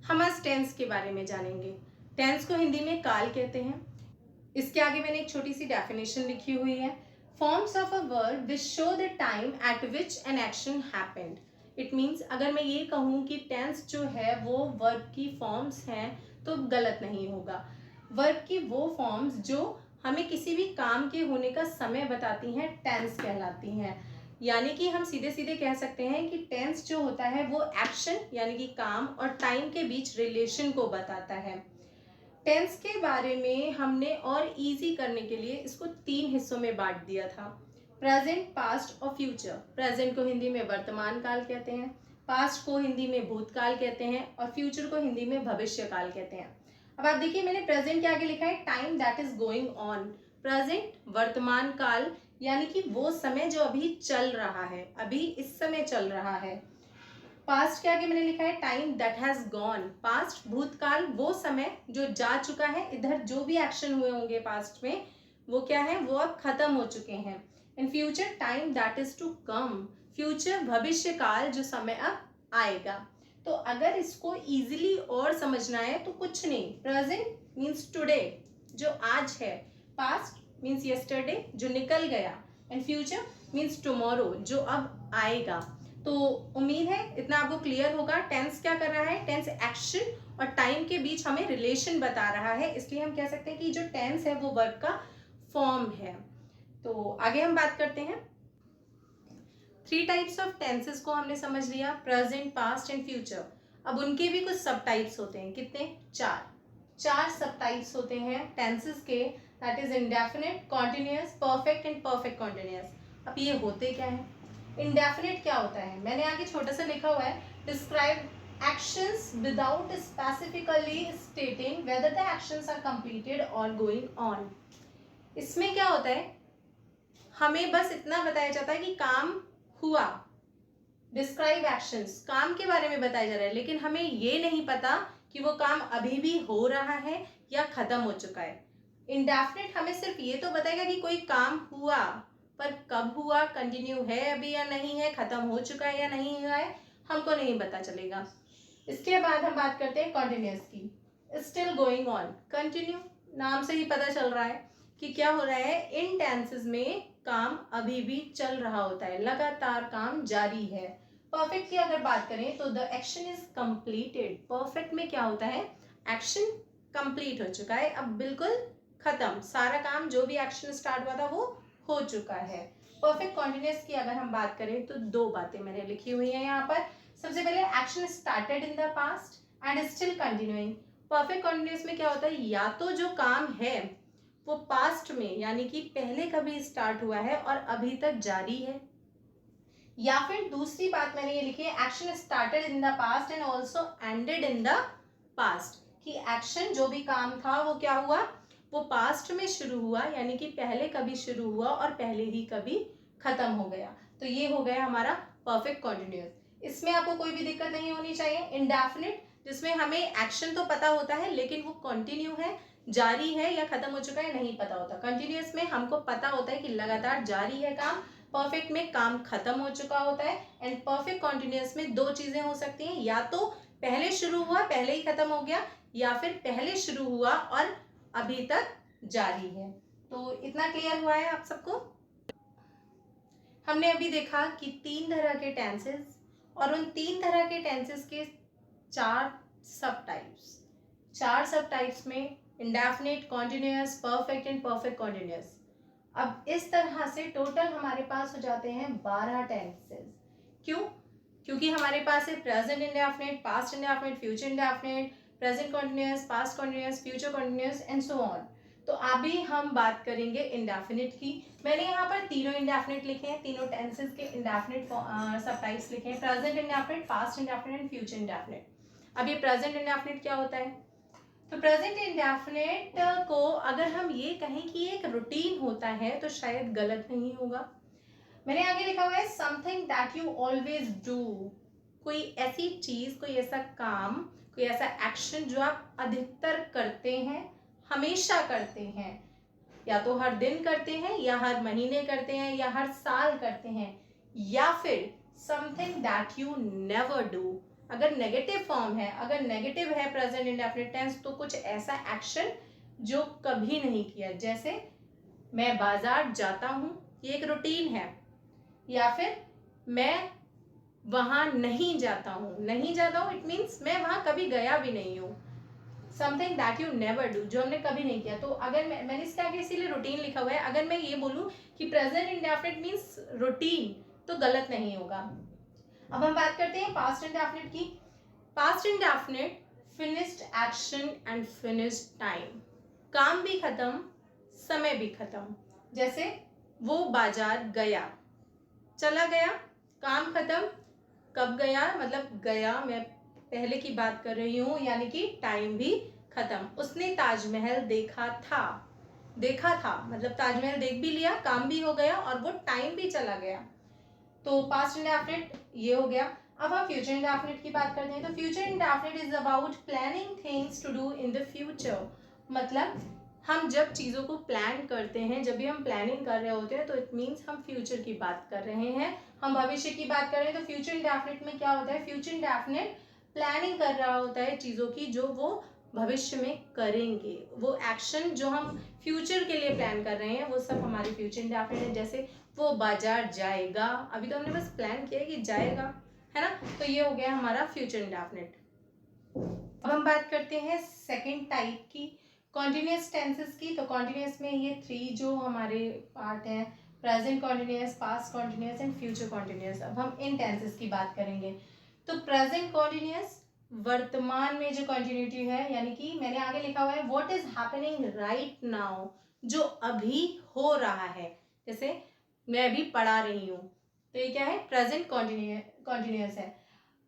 हम आज टेंस के बारे में जानेंगे। टेंस को हिंदी में काल कहते हैं। इसके आगे मैंने एक छोटी सी डेफिनेशन लिखी हुई है। Forms of a verb which show the time eight which an action happened. It means अगर मैं ये कहूँ कि टेंस जो है वो वर्ब की फॉर्म्स हैं तो गलत नहीं होगा। वर्ब की वो फॉर्म्स जो हमें किसी भी काम के होने का समय बताती हैं टेंस कहलाती हैं। यानी कि हम सीधे सीधे कह सकते हैं कि टेंस जो होता है वो एक्शन यानी कि काम और टाइम के बीच रिलेशन को बताता है। टेंस के बारे में हमने और इजी करने के लिए इसको 3 हिस्सों में बांट दिया था। प्रेजेंट, पास्ट और फ्यूचर। प्रेजेंट को हिंदी में वर्तमान काल कहते हैं, पास्ट को हिंदी में भूतकाल कहते हैं और फ्यूचर को हिंदी में भविष्य काल कहते हैं। अब आप देखिए मैंने प्रेजेंट के आगे लिखा है time that is going on. Present वर्तमान काल यानी कि वो समय जो अभी चल रहा है, अभी इस समय चल रहा है। पास्ट के आगे मैंने लिखा है time that has gone. Past भूतकाल, वो समय जो जा चुका है, इधर जो भी एक्शन हुए होंगे पास्ट में वो क्या है, वो अब खत्म हो चुके हैं। In future time that is to come. Future भविष्य काल, जो समय अब आएगा। तो अगर इसको इजीली और समझना है तो कुछ नहीं, प्रेजेंट मीन्स टुडे जो आज है, पास्ट मीन्स यस्टरडे जो निकल गया, एंड फ्यूचर मीन्स टुमारो जो अब आएगा। तो उम्मीद है इतना आपको क्लियर होगा। टेंस क्या कर रहा है, टेंस एक्शन और टाइम के बीच हमें रिलेशन बता रहा है, इसलिए हम कह सकते हैं कि जो टेंस है वो वर्ब का फॉर्म है। तो आगे हम बात करते हैं। 3 टाइप्स ऑफ टेंसेस को हमने समझ लिया, प्रेजेंट, पास्ट एंड फ्यूचर। अब उनके भी कुछ सब टाइप्स होते हैं। कितने? 4 सब टाइप्स होते हैं टेंसेस के। That is indefinite, continuous, perfect and perfect continuous. अब ये होते क्या है? इंडेफिनिट क्या होता है? मैंने आगे छोटा सा लिखा हुआ है, describe actions without specifically stating whether the actions are completed और गोइंग ऑन। इसमें क्या होता है, हमें बस इतना बताया जाता है कि काम हुआ। डिस्क्राइब एक्शंस, काम के बारे में बताया जा रहा है, लेकिन हमें ये नहीं पता कि वो काम अभी भी हो रहा है या खत्म हो चुका है। इंडेफिनिट हमें सिर्फ ये तो बताएगा कि कोई काम हुआ, पर कब हुआ, कंटिन्यू है अभी या नहीं है, खत्म हो चुका है या नहीं हुआ है, हमको नहीं पता चलेगा। इसके बाद हम बात करते हैं कॉन्टिन्यूअस की। स्टिल गोइंग ऑन, कंटिन्यू, नाम से ही पता चल रहा है कि क्या हो रहा है, इन टेंसेस में काम अभी भी चल रहा होता है, लगातार काम जारी है। परफेक्ट की अगर बात करें तो the action is completed. Perfect में क्या होता है, एक्शन कंप्लीट हो चुका है, अब बिल्कुल खत्म, सारा काम जो भी एक्शन स्टार्ट हुआ था वो हो चुका है। परफेक्ट कॉन्टिन्यूअस की अगर हम बात करें तो 2 बातें मैंने लिखी हुई है यहाँ पर। सबसे पहले action started in the past and still continuing. Perfect continuous में क्या होता है, या तो जो काम है वो पास्ट में यानी कि पहले कभी स्टार्ट हुआ है और अभी तक जारी है, या फिर दूसरी बात मैंने ये लिखी है, action started in the past and also ended in the past. कि एक्शन जो भी काम था वो क्या हुआ, वो पास्ट में शुरू हुआ यानी कि पहले कभी शुरू हुआ और पहले ही कभी खत्म हो गया। तो ये हो गया हमारा परफेक्ट कॉन्टिन्यूअस। इसमें आपको कोई भी दिक्कत नहीं होनी चाहिए। इंडेफिनिट जिसमें हमें एक्शन तो पता होता है लेकिन वो कंटिन्यू है, जारी है या खत्म हो चुका है नहीं पता होता। कंटिन्यूअस में हमको पता होता है कि लगातार जारी है काम। परफेक्ट में काम खत्म हो चुका होता है। एंड परफेक्ट कॉन्टिन्यूअस में 2 चीजें हो सकती हैं, या तो पहले शुरू हुआ पहले ही खत्म हो गया, या फिर पहले शुरू हुआ और अभी तक जारी है। तो इतना क्लियर हुआ है आप सबको? हमने अभी देखा कि 3 तरह के टेंसेस और उन 3 तरह के टेंसेस के 4 सब टाइप्स। 4 सब टाइप्स में indefinite, continuous, perfect and perfect continuous. अब इस तरह से टोटल हमारे पास हो जाते हैं 12 टेंसेस। क्यों? क्योंकि हमारे पास है present indefinite, past indefinite, future indefinite, present continuous, past continuous, future continuous and so on. तो अभी हम बात करेंगे इंडेफिनिट की। मैंने यहाँ पर तीनों इंडेफिनिट लिखे हैं, तीनों टेंसेस के इंडेफिनिट सब टाइप्स लिखे हैं, present indefinite, past indefinite and future indefinite. अब ये प्रेजेंट इंडेफिनिट क्या होता है? तो प्रेजेंट इंडेफिनिट को अगर हम ये कहें कि एक रूटीन होता है तो शायद गलत नहीं होगा। मैंने आगे लिखा हुआ है something that you always do. कोई ऐसी चीज, कोई ऐसा काम, कोई ऐसा एक्शन जो आप अधिकतर करते हैं, हमेशा करते हैं, या तो हर दिन करते हैं या हर महीने करते हैं या हर साल करते हैं, या फिर something that you never do. अगर नेगेटिव फॉर्म है, अगर नेगेटिव है प्रेजेंट इंडेफिनिट टेंस, तो कुछ ऐसा एक्शन जो कभी नहीं किया, जैसे मैं बाजार जाता हूं, ये एक रूटीन है, या फिर मैं वहां नहीं जाता हूं, नहीं जाता हूं इट मीन्स मैं वहां कभी गया भी नहीं हूं, something that you never do, जो हमने कभी नहीं किया। तो अगर मैंने इसके आगे इसीलिए रूटीन लिखा हुआ है, अगर मैं ये बोलूं कि प्रेजेंट इंडेफिनिट मीन्स रूटीन, तो गलत नहीं होगा। अब हम बात करते हैं पास्ट इंडेफिनिट की। Past indefinite finished action and finished time, काम भी खत्म, समय भी खत्म। जैसे वो बाजार गया, चला गया, काम खत्म, कब गया, मतलब गया, मैं पहले की बात कर रही हूं, यानी कि टाइम भी खत्म। उसने ताजमहल देखा था, देखा था मतलब ताजमहल देख भी लिया, काम भी हो गया और वो टाइम भी चला गया। तो पास्ट इंडेफिनिट ये हो गया। अब हम फ्यूचर इंडेफिनिट की बात करते हैं। तो future indefinite is about planning things to do in the future, मतलब हम जब चीज़ों को प्लान करते हैं, जब भी हम प्लानिंग कर रहे होते हैं, तो इट मीन्स हम फ्यूचर की बात कर रहे हैं, हम भविष्य की बात कर रहे हैं। तो फ्यूचर इंडेफिनिट में क्या होता है, फ्यूचर इंडेफिनिट प्लानिंग कर रहा होता है चीज़ों की जो वो भविष्य में करेंगे, वो एक्शन जो हम फ्यूचर के लिए प्लान कर रहे हैं वो सब हमारे फ्यूचर इंडेफिनिट है। जैसे वो बाजार जाएगा, अभी तो हमने बस प्लान किया कि जाएगा, है ना, तो ये हो गया हमारा फ्यूचर इंडेफिनिट। अब हम बात करते हैं सेकंड टाइप की, कॉन्टिन्यूअस टेंसेस की। तो कॉन्टिन्यूअस में ये 3 जो हमारे पार्ट हैं, present continuous, past continuous and future continuous. अब हम इन टेंसेस की बात करेंगे। तो प्रेजेंट कॉन्टिन्यूअस वर्तमान में जो कॉन्टिन्यूटी है, यानी कि मैंने आगे लिखा हुआ है what is happening right now, जो अभी हो रहा है। जैसे मैं अभी पढ़ा रही हूँ, तो ये क्या है, प्रेजेंट कॉन्टिन्यूअस है।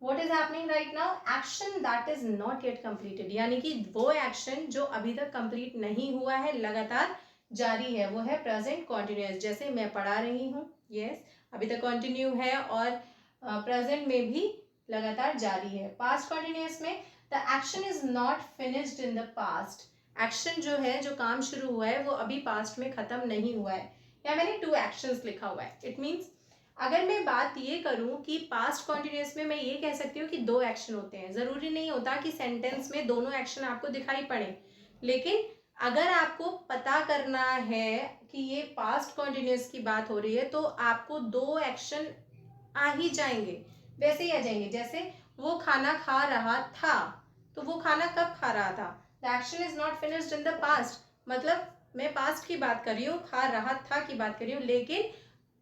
What is happening right now? Action that is not yet completed, यानी कि वो एक्शन जो अभी तक कंप्लीट नहीं हुआ है, लगातार जारी है, वो है प्रेजेंट कॉन्टिन्यूअस। जैसे मैं पढ़ा रही हूँ, यस, अभी तक कंटिन्यू है और प्रेजेंट में भी लगातार जारी है। पास्ट कॉन्टिन्यूअस में the action is not finished in the past, action जो है, जो काम शुरू हुआ है, वो अभी पास्ट में खत्म नहीं हुआ है। या मैंने 2 एक्शंस लिखा हुआ है, इट मीन्स अगर मैं बात ये करूं कि पास्ट कॉन्टिन्यूअस में मैं ये कह सकती हूँ कि 2 एक्शन होते हैं, जरूरी नहीं होता कि सेंटेंस में दोनों एक्शन आपको दिखाई पड़े, लेकिन अगर आपको पता करना है कि ये पास्ट कॉन्टिन्यूअस की बात हो रही है, तो आपको 2 एक्शन आ ही जाएंगे, वैसे ही आ जाएंगे। जैसे वो खाना खा रहा था, तो वो खाना कब खा रहा था, the action is not finished in the past, मतलब मैं पास्ट की बात कर रही हूँ, खा रहा था की बात कर रही हूँ, लेकिन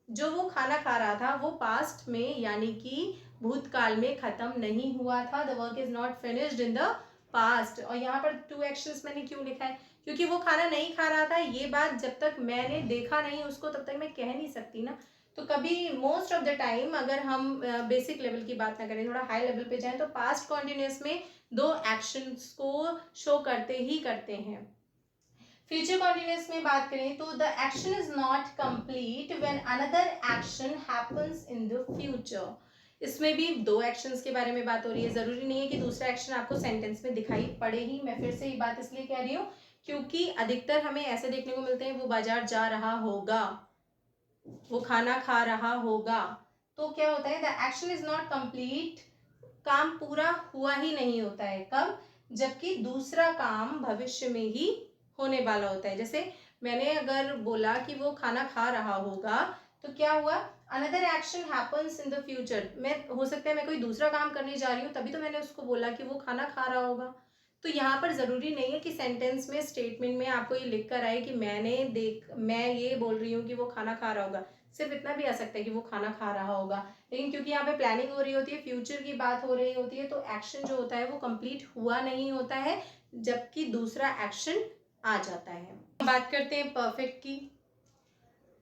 जो वो खाना खा रहा था वो पास्ट में, यानी कि भूतकाल में खत्म नहीं हुआ था। The work is not finished in the past. और यहाँ पर 2 एक्शंस मैंने क्यों लिखा है, क्योंकि वो खाना नहीं खा रहा था, ये बात जब तक मैंने देखा नहीं उसको तब तक मैं कह नहीं सकती ना। तो कभी मोस्ट ऑफ द टाइम अगर हम बेसिक लेवल की बात ना करें, थोड़ा हाई लेवल पे जाएं, तो पास्ट कॉन्टिन्यूअस में 2 एक्शंस को शो करते ही करते हैं। फ्यूचर कॉन्टिन्यूअस में बात करें तो the action is not complete when another action happens in the future. इसमें भी 2 एक्शंस के बारे में बात हो रही है, जरूरी नहीं है कि दूसरा एक्शन आपको सेंटेंस में दिखाई पड़े ही। मैं फिर से ये बात इसलिए कह रही हूँ क्योंकि अधिकतर हमें ऐसे देखने को मिलते हैं, वो बाजार जा रहा होगा, वो खाना खा रहा होगा, तो क्या होता है, the action is not complete, काम पूरा हुआ ही नहीं होता है, कब, जबकि दूसरा काम भविष्य में ही होने वाला होता है। जैसे मैंने अगर बोला कि वो खाना खा रहा होगा, तो क्या हुआ, another action happens in the future. मैं, हो सकता है मैं कोई दूसरा काम करने जा रही हूँ, तभी तो मैंने उसको बोला कि वो खाना खा रहा होगा। तो यहाँ पर ज़रूरी नहीं है कि सेंटेंस में, स्टेटमेंट में आपको ये लिख कर आए कि मैं ये बोल रही हूँ कि वो खाना खा रहा होगा, सिर्फ इतना भी आ सकता है कि वो खाना खा रहा होगा। लेकिन क्योंकि यहाँ पे प्लानिंग हो रही होती है, फ्यूचर की बात हो रही होती है, तो एक्शन जो होता है वो कंप्लीट हुआ नहीं होता है, जबकि दूसरा एक्शन आ जाता है। बात करते हैं परफेक्ट की।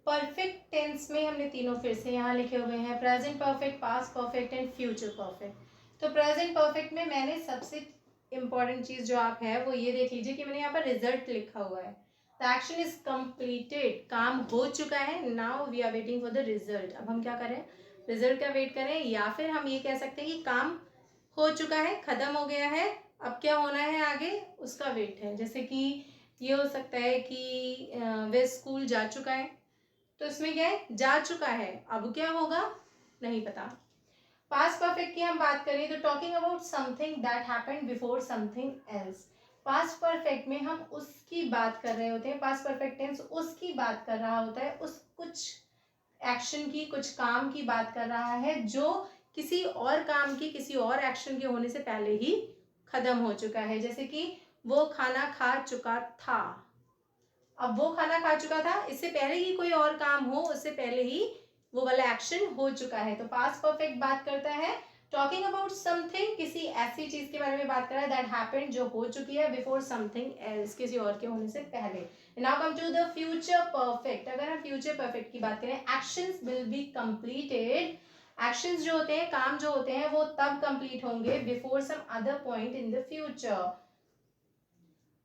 परफेक्ट टेंस में हमने तीनों फिर से यहाँ लिखे हुए हैं, present perfect, past perfect and future perfect. तो प्रेजेंट परफेक्ट में मैंने सबसे इंपॉर्टेंट चीज जो आप है वो ये देख लीजिए कि मैंने यहाँ पर रिजल्ट लिखा हुआ है। द एक्शन इज कंप्लीटेड, काम हो चुका है, now we are waiting for the result. अब हम क्या करें, रिजल्ट का वेट करें, या फिर हम ये कह सकते हैं कि काम हो चुका है, खत्म हो गया है, अब क्या होना है आगे उसका वेट है। जैसे कि ये हो सकता है कि वह स्कूल जा चुका है, तो इसमें क्या है, जा चुका है, अब क्या होगा नहीं पता। पास्ट परफेक्ट की हम बात करें तो talking about something that happened before something else. Past perfect में हम उसकी बात कर रहे होते हैं, पास्ट परफेक्ट टेंस उसकी बात कर रहा होता है, उस कुछ एक्शन की, कुछ काम की बात कर रहा है जो किसी और काम की, किसी और एक्शन के होने से पहले ही खत्म हो चुका है। जैसे कि वो खाना खा चुका था। अब वो खाना खा चुका था, इससे पहले ही कोई और काम हो, उससे पहले ही वो वाला एक्शन हो चुका है। तो पास्ट परफेक्ट बात करता है टॉकिंग अबाउट समथिंग, किसी ऐसी चीज के बारे में बात कर रहा है दैट हैपेंड, जो हो चुकी है, बिफोर समथिंग एल्स, किसी और के होने से पहले। Now come to the future perfect. अगर हम फ्यूचर परफेक्ट की बात करें, actions will be completed, actions जो होते हैं, काम जो होते हैं, वो तब कंप्लीट होंगे before some other point in the future.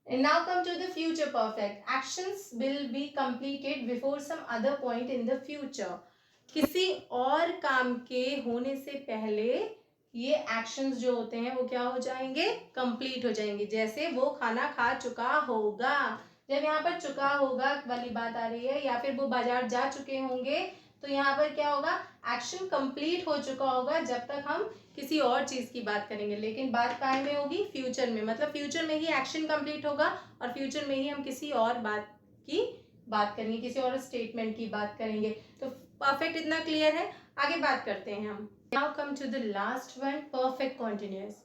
And now come to the future perfect. Actions will be completed before some other point in the future. किसी और काम के होने से पहले ये एक्शंस जो होते हैं वो क्या हो जाएंगे, कंप्लीट हो जाएंगे। जैसे वो खाना खा चुका होगा, जब यहाँ पर चुका होगा वाली बात आ रही है, या फिर वो बाजार जा चुके होंगे, तो यहाँ पर क्या होगा, एक्शन कंप्लीट हो चुका होगा जब तक हम किसी और चीज की बात करेंगे। लेकिन बात काय में होगी, फ्यूचर में, मतलब फ्यूचर में ही एक्शन कंप्लीट होगा और फ्यूचर में ही हम किसी और बात की बात करेंगे, किसी और स्टेटमेंट की बात करेंगे। तो परफेक्ट इतना क्लियर है। आगे बात करते हैं हम। Now come to the last one, perfect continuous.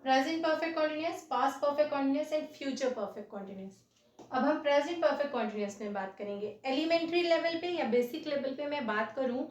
Present perfect continuous, past perfect continuous and future perfect continuous. अब हम प्रेजेंट परफेक्ट कॉन्टिन्यूअस में बात करेंगे। एलिमेंट्री लेवल पे या बेसिक लेवल पे मैं बात करूं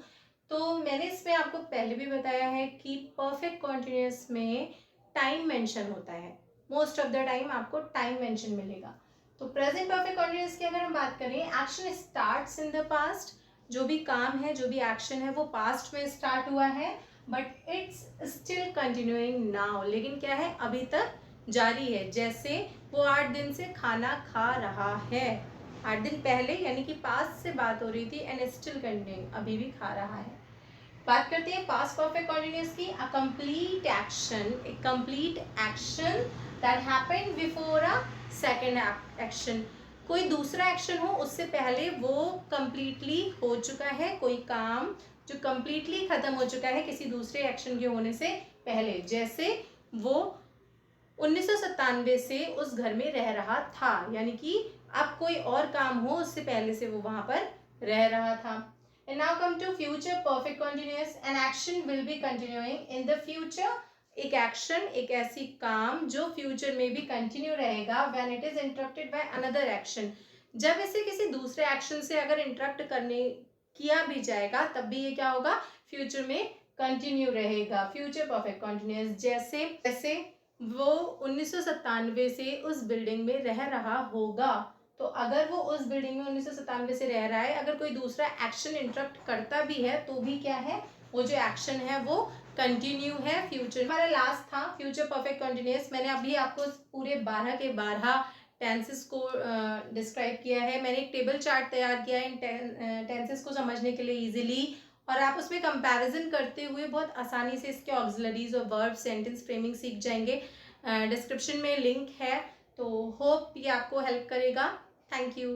तो मैंने इसमें आपको पहले भी बताया है कि परफेक्ट कॉन्टिन्यूअस में टाइम मेंशन होता है। मोस्ट ऑफ द टाइम आपको टाइम मेंशन मिलेगा। तो प्रेजेंट परफेक्ट कॉन्टिन्यूअस की अगर हम बात करें, action starts in the past, जो भी काम है, जो भी एक्शन है वो पास्ट में स्टार्ट हुआ है, but it's still continuing now, लेकिन क्या है, अभी तक जारी है। जैसे वो 8 दिन से खाना खा रहा है, 8 दिन पहले यानी कि पास्ट से बात हो रही थी, एंड स्टिल कंटिन्यूइंग, अभी भी खा रहा है। बात करते हैं पास्ट परफेक्ट कॉन्टिन्यूअस की। A complete action, A complete action that happened before a second action, कोई दूसरा एक्शन हो उससे पहले वो कंप्लीटली हो चुका है, कोई काम जो कंप्लीटली खत्म हो चुका है किसी दूसरे एक्शन के होने से पहले। जैसे वो 1997 से उस घर में रह रहा था, यानी कि अब कोई और काम हो उससे पहले से वो वहां पर रह रहा था। And now come to future perfect continuous. An action will be continuing in the future. एक एक्शन, एक ऐसी काम जो फ्यूचर में भी कंटिन्यू रहेगा when it is interrupted by another action. जब इसे किसी दूसरे एक्शन से अगर इंटरप्ट करने किया भी जाएगा तब भी ये क्या होगा, फ्यूचर में कंटिन्यू रहेगा। Future perfect continuous. जैसे जैसे वो 1997 से उस बिल्डिंग में रह रहा होगा, तो अगर वो उस बिल्डिंग में 1997 से रह रहा है, अगर कोई दूसरा एक्शन इंटरप्ट करता भी है तो भी क्या है, वो जो एक्शन है वो कंटिन्यू है फ्यूचर। हमारा लास्ट था फ्यूचर परफेक्ट कंटिन्यूअस। मैंने अभी आपको पूरे 12 के 12 टेंसेस को डिस्क्राइब किया है। मैंने एक टेबल चार्ट तैयार किया है इन टेंसेस को समझने के लिए इजीली, और आप उसमें कंपैरिजन करते हुए बहुत आसानी से इसके ऑक्सिलरीज और वर्ब, सेंटेंस फ्रेमिंग सीख जाएंगे। डिस्क्रिप्शन में लिंक है, तो होप ये आपको हेल्प करेगा। Thank you.